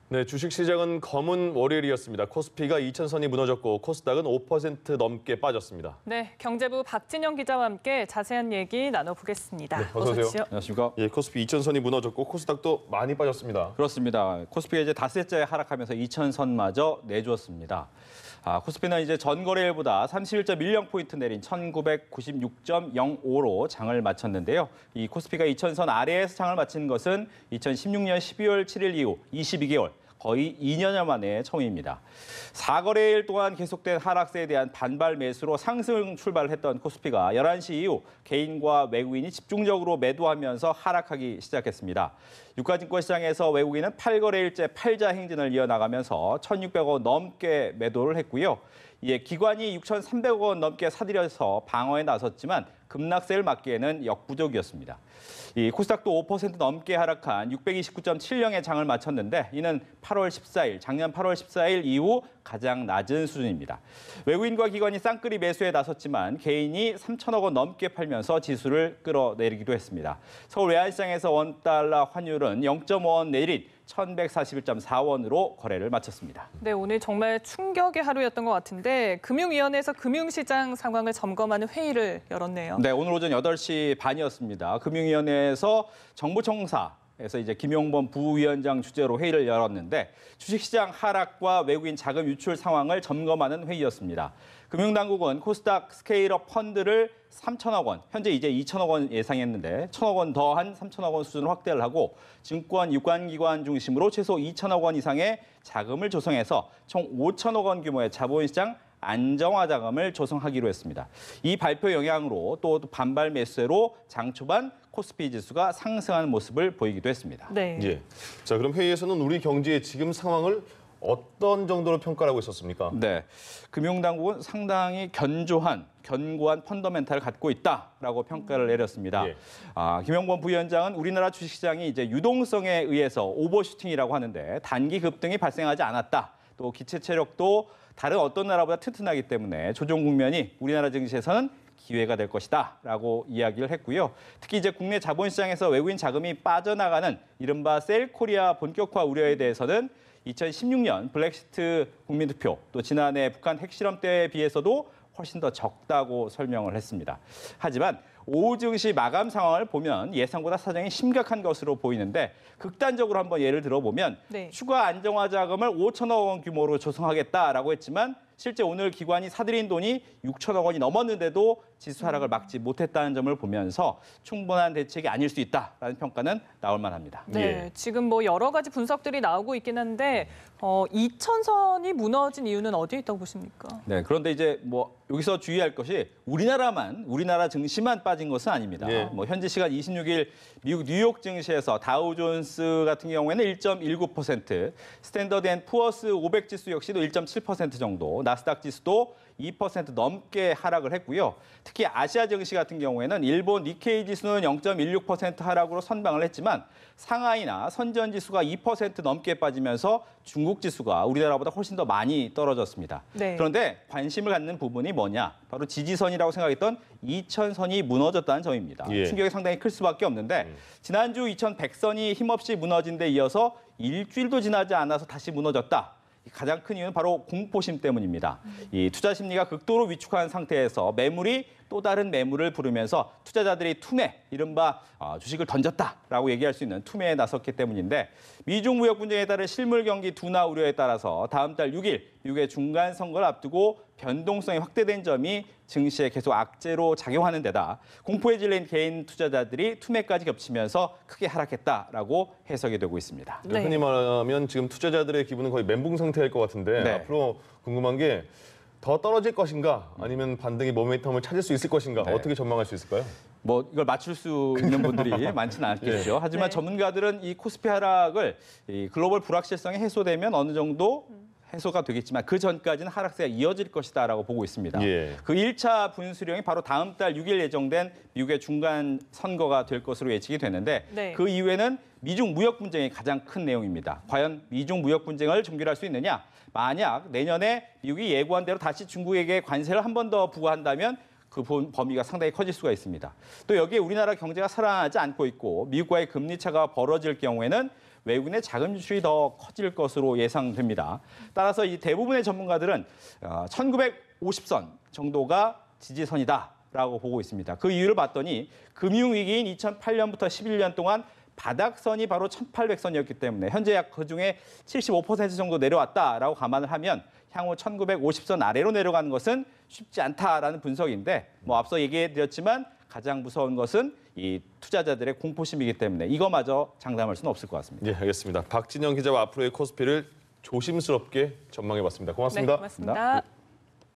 네, 주식시장은 검은 월요일이었습니다. 코스피가 2,000선이 무너졌고 코스닥은 5% 넘게 빠졌습니다. 네, 경제부 박진영 기자와 함께 자세한 얘기 나눠보겠습니다. 네, 어서 오세요. 안녕하십니까? 예, 코스피 2,000선이 무너졌고 코스닥도 많이 빠졌습니다. 그렇습니다. 코스피가 이제 닷새째 하락하면서 2,000선마저 내주었습니다. 코스피는 이제 전 거래일보다 31.10포인트 내린 1,996.05로 장을 마쳤는데요. 이 코스피가 2,000선 아래에서 장을 마친 것은 2016년 12월 7일 이후 22개월, 거의 2년여 만에 처음입니다. 4거래일 동안 계속된 하락세에 대한 반발 매수로 상승 출발을 했던 코스피가 11시 이후 개인과 외국인이 집중적으로 매도하면서 하락하기 시작했습니다. 유가증권 시장에서 외국인은 8거래일째 팔자 행진을 이어나가면서 1,600억 넘게 매도를 했고요. 이에 기관이 6,300억 넘게 사들여서 방어에 나섰지만 급락세를 막기에는 역부족이었습니다. 이 코스닥도 5% 넘게 하락한 629.70의 장을 마쳤는데 이는 8월 14일, 작년 8월 14일 이후 가장 낮은 수준입니다. 외국인과 기관이 쌍끌이 매수에 나섰지만 개인이 3천억 원 넘게 팔면서 지수를 끌어내리기도 했습니다. 서울 외환시장에서 원달러 환율은 0.5원 내린 1,141.4원으로 거래를 마쳤습니다. 네, 오늘 정말 충격의 하루였던 것 같은데 금융위원회에서 금융시장 상황을 점검하는 회의를 열었네요. 네, 오늘 오전 8시 반이었습니다. 금융위원회에서 정부청사에서 이제 김용범 부위원장 주재로 회의를 열었는데 주식시장 하락과 외국인 자금 유출 상황을 점검하는 회의였습니다. 금융당국은 코스닥 스케일업 펀드를 3천억 원, 현재 이제 2천억 원 예상했는데 1천억 원 더한 3천억 원 수준으로 확대를 하고 증권 유관기관 중심으로 최소 2천억 원 이상의 자금을 조성해서 총 5천억 원 규모의 자본시장 안정화 자금을 조성하기로 했습니다. 이 발표 영향으로 또 반발 매수세로 장 초반 코스피 지수가 상승하는 모습을 보이기도 했습니다. 네. 예. 자, 그럼 회의에서는 우리 경제의 지금 상황을 어떤 정도로 평가를 하고 있었습니까? 네, 금융당국은 상당히 견고한 펀더멘탈을 갖고 있다라고 평가를 내렸습니다. 예. 김용범 부위원장은 우리나라 주식시장이 이제 유동성에 의해서 오버슈팅이라고 하는데 단기 급등이 발생하지 않았다. 또 기체 체력도 다른 어떤 나라보다 튼튼하기 때문에 조정 국면이 우리나라 증시에서는 기회가 될 것이다라고 이야기를 했고요. 특히 이제 국내 자본시장에서 외국인 자금이 빠져나가는 이른바 셀코리아 본격화 우려에 대해서는 2016년 블랙시트 국민투표, 또 지난해 북한 핵실험 때에 비해서도 훨씬 더 적다고 설명을 했습니다. 하지만 오후 증시 마감 상황을 보면 예상보다 사정이 심각한 것으로 보이는데 극단적으로 한번 예를 들어보면 네. 추가 안정화 자금을 5천억 원 규모로 조성하겠다라고 했지만 실제 오늘 기관이 사들인 돈이 6천억 원이 넘었는데도 지수 하락을 막지 못했다는 점을 보면서 충분한 대책이 아닐 수 있다라는 평가는 나올 만합니다. 네, 예. 지금 뭐 여러 가지 분석들이 나오고 있긴 한데 2,000선이 무너진 이유는 어디에 있다고 보십니까? 네, 그런데 이제 뭐 여기서 주의할 것이 우리나라 증시만 빠진 것은 아닙니다. 예. 뭐 현지 시간 26일 미국 뉴욕 증시에서 다우존스 같은 경우에는 1.19%, 스탠더드 앤 푸어스 500 지수 역시도 1.7% 정도, 나스닥 지수도 2% 넘게 하락을 했고요. 특히 아시아 증시 같은 경우에는 일본 니케이 지수는 0.16% 하락으로 선방을 했지만 상하이나 선전 지수가 2% 넘게 빠지면서 중국 지수가 우리나라보다 훨씬 더 많이 떨어졌습니다. 네. 그런데 관심을 갖는 부분이 뭐냐? 바로 지지선이라고 생각했던 2,000선이 무너졌다는 점입니다. 예. 충격이 상당히 클 수밖에 없는데 지난주 2,100선이 힘없이 무너진 데 이어서 일주일도 지나지 않아서 다시 무너졌다. 가장 큰 이유는 바로 공포심 때문입니다. 이 투자 심리가 극도로 위축한 상태에서 매물이 또 다른 매물을 부르면서 투자자들이 투매, 이른바 주식을 던졌다라고 얘기할 수 있는 투매에 나섰기 때문인데 미중 무역 분쟁에 따른 실물 경기 둔화 우려에 따라서 다음 달 6일 미국의 중간 선거를 앞두고 변동성이 확대된 점이 증시에 계속 악재로 작용하는 데다 공포에 질린 개인 투자자들이 투매까지 겹치면서 크게 하락했다라고 해석이 되고 있습니다. 네. 흔히 말하면 지금 투자자들의 기분은 거의 멘붕 상태일 것 같은데 네. 앞으로 궁금한 게 더 떨어질 것인가 아니면 반등의 모멘텀을 찾을 수 있을 것인가 네. 어떻게 전망할 수 있을까요? 뭐 이걸 맞출 수 있는 분들이 많지는 않겠죠. 하지만 네. 전문가들은 이 코스피 하락을 이 글로벌 불확실성이 해소되면 어느 정도 해소가 되겠지만 그 전까지는 하락세가 이어질 것이다라고 보고 있습니다. 예. 그 1차 분수령이 바로 다음 달 6일 예정된 미국의 중간 선거가 될 것으로 예측이 되는데 네. 그 이후에는 미중 무역 분쟁이 가장 큰 내용입니다. 과연 미중 무역 분쟁을 종결할 수 있느냐? 만약 내년에 미국이 예고한 대로 다시 중국에게 관세를 한 번 더 부과한다면 그 범위가 상당히 커질 수가 있습니다. 또 여기에 우리나라 경제가 살아나지 않고 있고 미국과의 금리 차가 벌어질 경우에는 외국인의 자금 유출이 더 커질 것으로 예상됩니다. 따라서 이 대부분의 전문가들은 1950선 정도가 지지선이다라고 보고 있습니다. 그 이유를 봤더니 금융위기인 2008년부터 11년 동안 바닥선이 바로 1800선이었기 때문에 현재 약 그중에 75% 정도 내려왔다라고 감안을 하면 향후 1950선 아래로 내려가는 것은 쉽지 않다라는 분석인데 앞서 얘기해드렸지만 가장 무서운 것은 이 투자자들의 공포심이기 때문에 이거마저 장담할 수는 없을 것 같습니다. 네, 알겠습니다. 박진영 기자와 앞으로의 코스피를 조심스럽게 전망해봤습니다. 고맙습니다. 네, 고맙습니다.